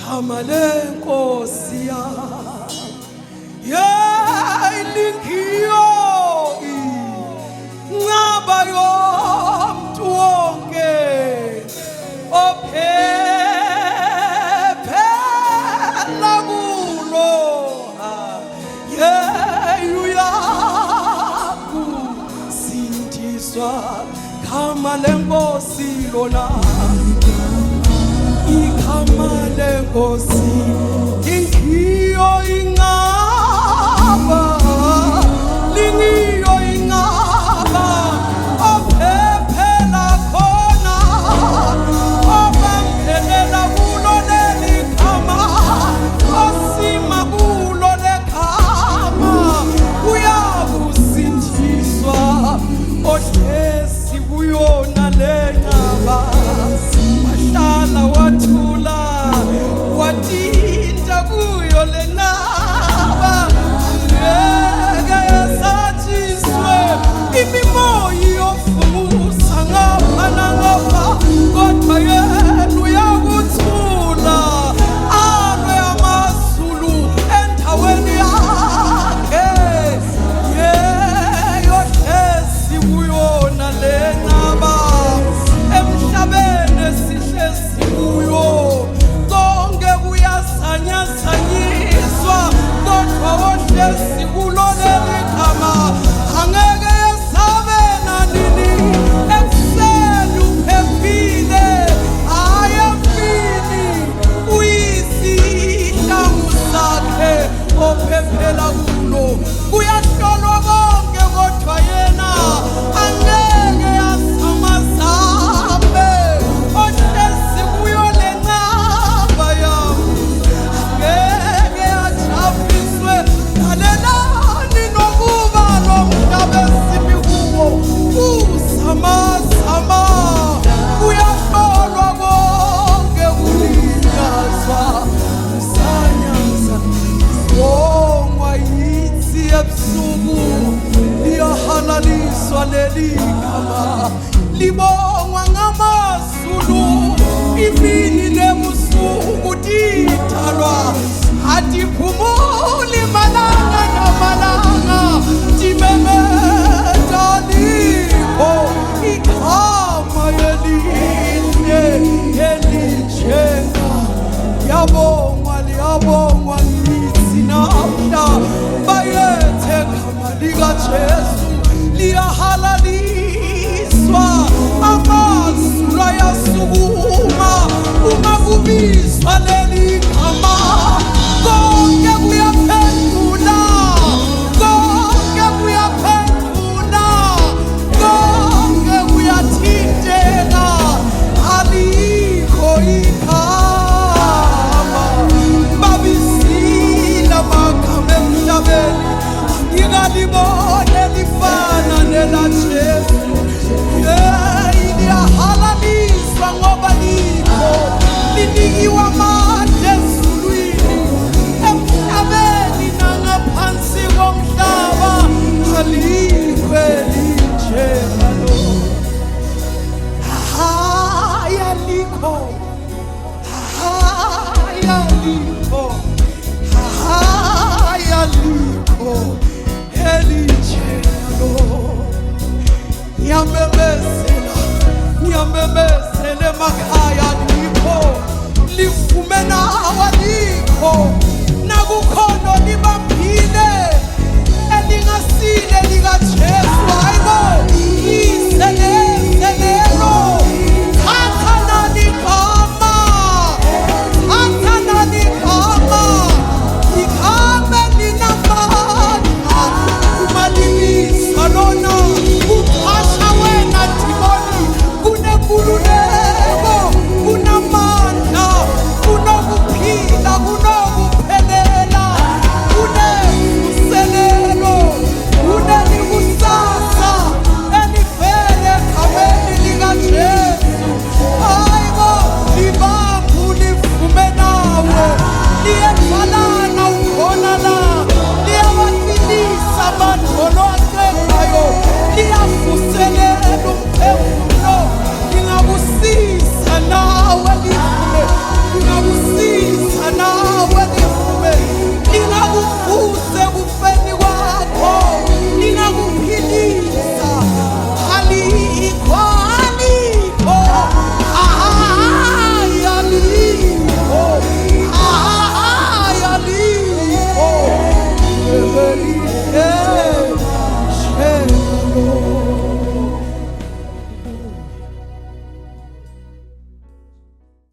Kama lenkosi ilingiyo ngaba yomntu wonke ophephela kulo uyakusindiswa kama lenkosi lona igama lenkosi ingiyo ingaba lingiyo ingaba ophephela khona obambelela kulo leli gama osima kulo legama uyakusindiswa ohlezi kuyona lenyaba wahlala wathula watinta kuyo lenaba ngeke yasatshiswe imimoya yofumusa ngapha nangapha kodwa yena uyakuthula alwe amazulu endaweni yakhe yohlezi kuyona lenaba emhlabeni sihlezi kuyo konke kuyasanyasanyiswa kodwa wohlezi kulo leli gama angeke yesabe nanini ekuseni uphephile ayemini uyisihlangu sakhe ophephela kulo kuyahlolwa konke kodwa yena angeke yasamazambe ohlezi kuyo lenaba yami angeke yajabiswe nalelani nokuba lomhlaba esimi kuwo uzamazama kuyahlolwa konke kulinyazwa usanyaza wongwa yithi ebusuku liyahalaliswa leli gama libongwa ngamazulu imini nebusuku tidalwa atiphumuli malanga ngamalanga timemeta likho igama elihle elijena liyabongwa ngithi namhla bayethe gama likaJesu liyahalaliswa amazulu ayasukuma uma kubizwa leli gama konke kuyaphendula konke kuyaphendula konke kuyathinteka alikho igama babisile amagama emhlabeni ngingalibone lifana nelaJesu liyahalaliswa ngoba likho linikiwa amandla ezulwini emhlabeni nangaphansi komhlaba alikho elinjengalo yalikho yalikho elijelo ngiyamemezela emakhaya